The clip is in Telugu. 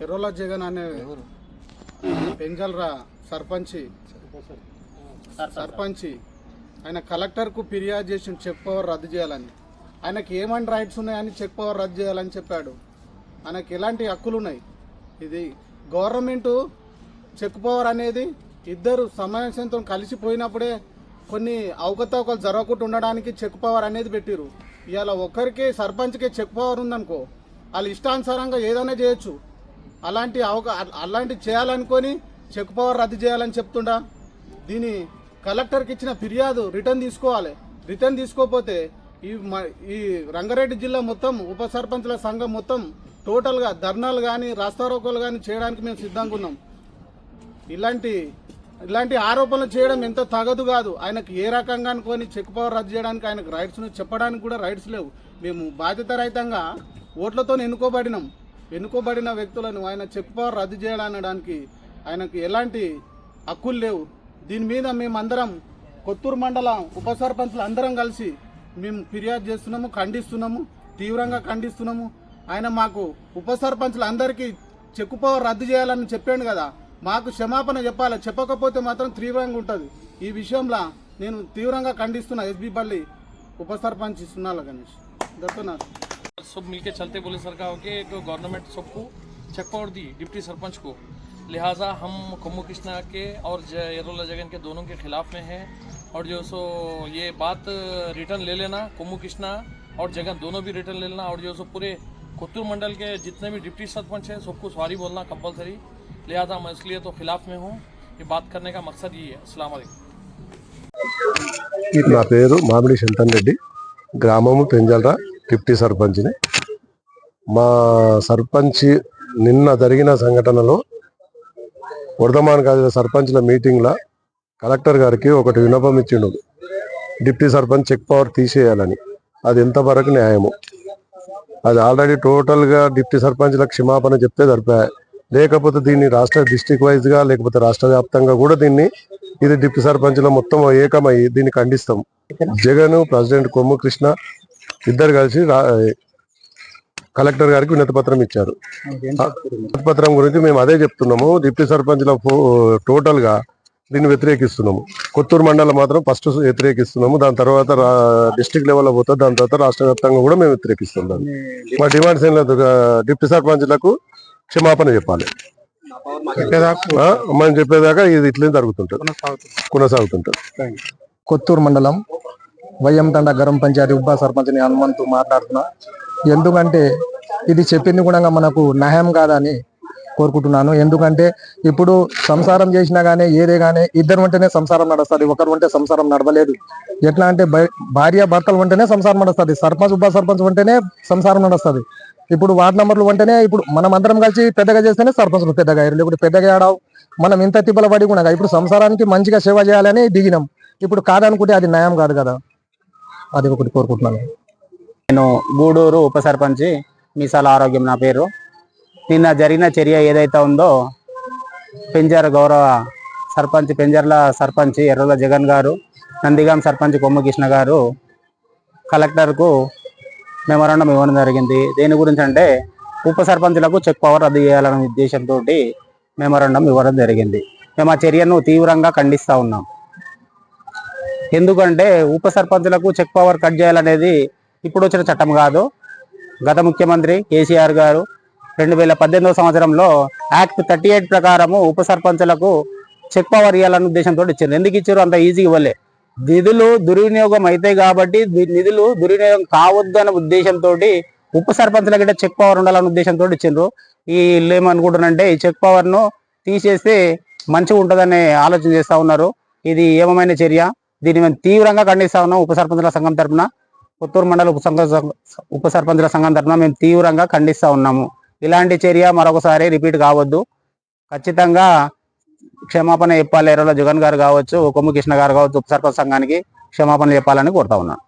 ఎర్రోల జగన్ అనే పెంజల్రా సర్పంచి ఆయన కలెక్టర్కు ఫిర్యాదు చేసి చెక్ పవర్ రద్దు చేయాలని, ఆయనకి ఏమని రైట్స్ ఉన్నాయని చెక్ పవర్ రద్దు చేయాలని చెప్పాడు. ఆయనకి ఎలాంటి హక్కులు ఉన్నాయి? ఇది గవర్నమెంటు చెక్ పవర్ అనేది ఇద్దరు సమావేశంతో కలిసిపోయినప్పుడే కొన్ని అవకతవకలు జరగకుండా ఉండడానికి చెక్ పవర్ అనేది పెట్టిరు. ఇవాళ ఒక్కరికే సర్పంచ్కే చెక్ పవర్ ఉందనుకో, వాళ్ళు ఇష్టానుసారంగా ఏదైనా చేయొచ్చు. అలాంటి చేయాలనుకొని చెక్ పవర్ రద్దు చేయాలని చెప్తుండా. దీని కలెక్టర్కి ఇచ్చిన ఫిర్యాదు రిటర్న్ తీసుకోవాలి. రిటర్న్ తీసుకోకపోతే ఈ రంగారెడ్డి జిల్లా మొత్తం ఉప సర్పంచ్ల సంఘం మొత్తం టోటల్గా ధర్నాలు కానీ రాస్తారోకోలు కానీ చేయడానికి మేము సిద్ధంగా ఉన్నాం. ఇలాంటి ఆరోపణలు చేయడం ఎంత తగదు కాదు. ఆయనకు ఏ రకంగా అనుకొని చెక్ పవర్ రద్దు చేయడానికి ఆయనకు రైట్స్ చెప్పడానికి కూడా రైట్స్ లేవు. మేము బాధ్యత రహితంగా ఓట్లతో ఎన్నుకోబడిన వ్యక్తులను ఆయన చెక్ పవర్ రద్దు చేయడానికి ఆయనకు ఎలాంటి హక్కులు లేవు. దీని మీద మేమందరం కొత్తూరు మండలం ఉప సర్పంచ్లు అందరం కలిసి మేము ఫిర్యాదు చేస్తున్నాము, ఖండిస్తున్నాము, తీవ్రంగా ఖండిస్తున్నాము. ఆయన మాకు ఉప సర్పంచ్లు అందరికీ చెక్ పవర్ రద్దు చేయాలని చెప్పాడు కదా, మాకు క్షమాపణ చెప్పాలి. చెప్పకపోతే మాత్రం తీవ్రంగా ఉంటుంది. ఈ విషయంలో నేను తీవ్రంగా ఖండిస్తున్నా. ఎస్బీ బల్లి ఉప సర్పంచ్ సున్నాల గణేష్ दत्तनाथ सब मिलके चलते बोले सरकार के तो गवर्नमेंट सबको चेक पावर दी डिप्टी सरपंच को, लिहाजा हम कोमू कृष्णा के और एर्रोला जगन के दोनों के खिलाफ में हैं। और जो सो ये बात रिटर्न ले लेना, कोमू कृष्णा और जगन दोनों भी रिटर्न ले लेना। और जो सो पूरे कोत्तूर मंडल के जितने भी डिप्टी सरपंच हैं सबको सॉरी बोलना कंपलसरी। लिहाजा मैं इसलिए तो खिलाफ में हूँ। ये बात करने का मकसद ये है। अस्सलाम वालेकुम। నా పేరు మామిడి శంతన్ రెడ్డి, గ్రామము పెంజల్రా, డిప్టీ సర్పంచ్ని. మా సర్పంచ్ నిన్న జరిగిన సంఘటనలో వర్ధమాన్ కాలేజీ సర్పంచ్ల మీటింగ్లో కలెక్టర్ గారికి ఒకటి విన్నపం ఇచ్చిండు, డిప్టీ సర్పంచ్ చెక్ పవర్ తీసేయాలని. అది ఎంతవరకు న్యాయము? అది ఆల్రెడీ టోటల్గా డిప్టీ సర్పంచ్లకు క్షమాపణ చెప్తే సరిపోయాయి. లేకపోతే దీన్ని డిస్ట్రిక్ట్ వైజ్గా లేకపోతే రాష్ట్ర వ్యాప్తంగా కూడా ఇది డిప్టీ సర్పంచ్లో మొత్తం ఏకమై దీన్ని ఖండిస్తాం. జగన్, ప్రెసిడెంట్ కొమ్ము కృష్ణ ఇద్దరు కలిసి కలెక్టర్ గారికి వినతి పత్రం ఇచ్చారు. వినతి పత్రం గురించి మేము అదే చెప్తున్నాము. డిప్టీ సర్పంచ్ల టోటల్గా దీన్ని వ్యతిరేకిస్తున్నాము. కొత్తూరు మండలం మాత్రం ఫస్ట్ వ్యతిరేకిస్తున్నాము. దాని తర్వాత డిస్ట్రిక్ట్ లెవెల్లో పోతుంది. దాని తర్వాత రాష్ట్ర వ్యాప్తంగా కూడా మేము వ్యతిరేకిస్తున్నాం. మా డిమాండ్స్ ఏం లేదు, డిప్టీ సర్పంచ్లకు క్షమాపణ చెప్పాలి. మనం చెప్పేదాకా ఇది ఇట్లే కొనసాగుతుంటుంది. కొత్తూరు మండలం వయ్యంతండ గ్రామ పంచాయతీ ఉప సర్పంచ్ని హనుమంతు మాట్లాడుతున్నా. ఎందుకంటే ఇది చెప్పింది కూడా మనకు న్యాయం కాదని కోరుకుంటున్నాను. ఎందుకంటే ఇప్పుడు సంసారం చేసినా కానీ ఏదే కానీ ఇద్దరు ఉంటేనే సంసారం నడుస్తుంది, ఒకరు ఉంటే సంసారం నడవలేదు. ఎట్లా అంటే భార్య భర్తలు ఉంటేనే సంసారం నడుస్తుంది, సర్పంచ్ ఉప సర్పంచ్ ఉంటేనే సంసారం నడుస్తుంది. ఇప్పుడు వార్డు నంబర్లు ఉంటేనే ఇప్పుడు మనం అందరం కలిసి పెద్దగా చేస్తేనే సర్పంచ్లు పెద్దగా అయ్యారు, లేకపోతే పెద్దగా ఆడావు. మనం ఇంత తిప్పల పడి కూడా ఇప్పుడు సంసారానికి మంచిగా సేవ చేయాలని దిగినాం. ఇప్పుడు కాదనుకుంటే అది న్యాయం కాదు కదా, అది ఒకటి కోరుకుంటున్నాను. నేను గూడూరు ఉప సర్పంచ్ మీసాల ఆరోగ్యం నా పేరు. నిన్న జరిగిన చర్య ఏదైతే ఉందో గౌరవ సర్పంచ్ పెంజర్ల సర్పంచ్ ఎర్రోల జగన్ గారు, నందిగాం సర్పంచ్ కొమ్ము కృష్ణ గారు కలెక్టర్కు మెమోరాండం ఇవ్వడం జరిగింది. దేని గురించి అంటే ఉప సర్పంచులకు చెక్ పవర్ రద్దు చేయాలనే ఉద్దేశంతో మెమోరాండం ఇవ్వడం జరిగింది. మేము ఆ చర్యను తీవ్రంగా ఖండిస్తూ ఉన్నాం. ఎందుకంటే ఉప సర్పంచులకు చెక్ పవర్ కట్ చేయాలనేది ఇప్పుడు వచ్చిన చట్టం కాదు. గత ముఖ్యమంత్రి కేసీఆర్ గారు 2018 సంవత్సరంలో యాక్ట్ 38 ప్రకారము ఉప సర్పంచులకు చెక్ పవర్ ఇవ్వాలనే ఉద్దేశంతో ఇచ్చారు. ఎందుకు ఇచ్చారు? అంత ఈజీగా ఇవ్వలే. నిధులు దుర్వినియోగం అవుతాయి కాబట్టి నిధులు దుర్వినియోగం కావద్దు అనే ఉద్దేశంతో ఉప సర్పంచులకి చెక్ పవర్ ఉండాలనే ఉద్దేశంతో ఇచ్చిండ్రు. వీళ్ళు ఏమనుకుంటున్నారంటే ఈ చెక్ పవర్ను తీసేస్తే మంచిగా ఉంటుందనే ఆలోచన చేస్తూ ఉన్నారు. ఇది ఏమైన చర్య. దీన్ని మేము తీవ్రంగా ఖండిస్తా ఉన్నాం. ఉప సర్పంచుల సంఘం తరఫున, కొత్తూరు మండల ఉప సర్పంచుల సంఘం తరఫున మేము తీవ్రంగా ఖండిస్తూ ఉన్నాము. ఇలాంటి చర్య మరొకసారి రిపీట్ కావద్దు. ఖచ్చితంగా క్షమాపణ చెప్పాలి. ఎర్రోల జగన్ గారు కావచ్చు, కొమ్ము కృష్ణ గారు కావచ్చు, ఉప సర్పంచ్ సంఘానికి క్షమాపణ చెప్పాలని కోరుతా ఉన్నాను.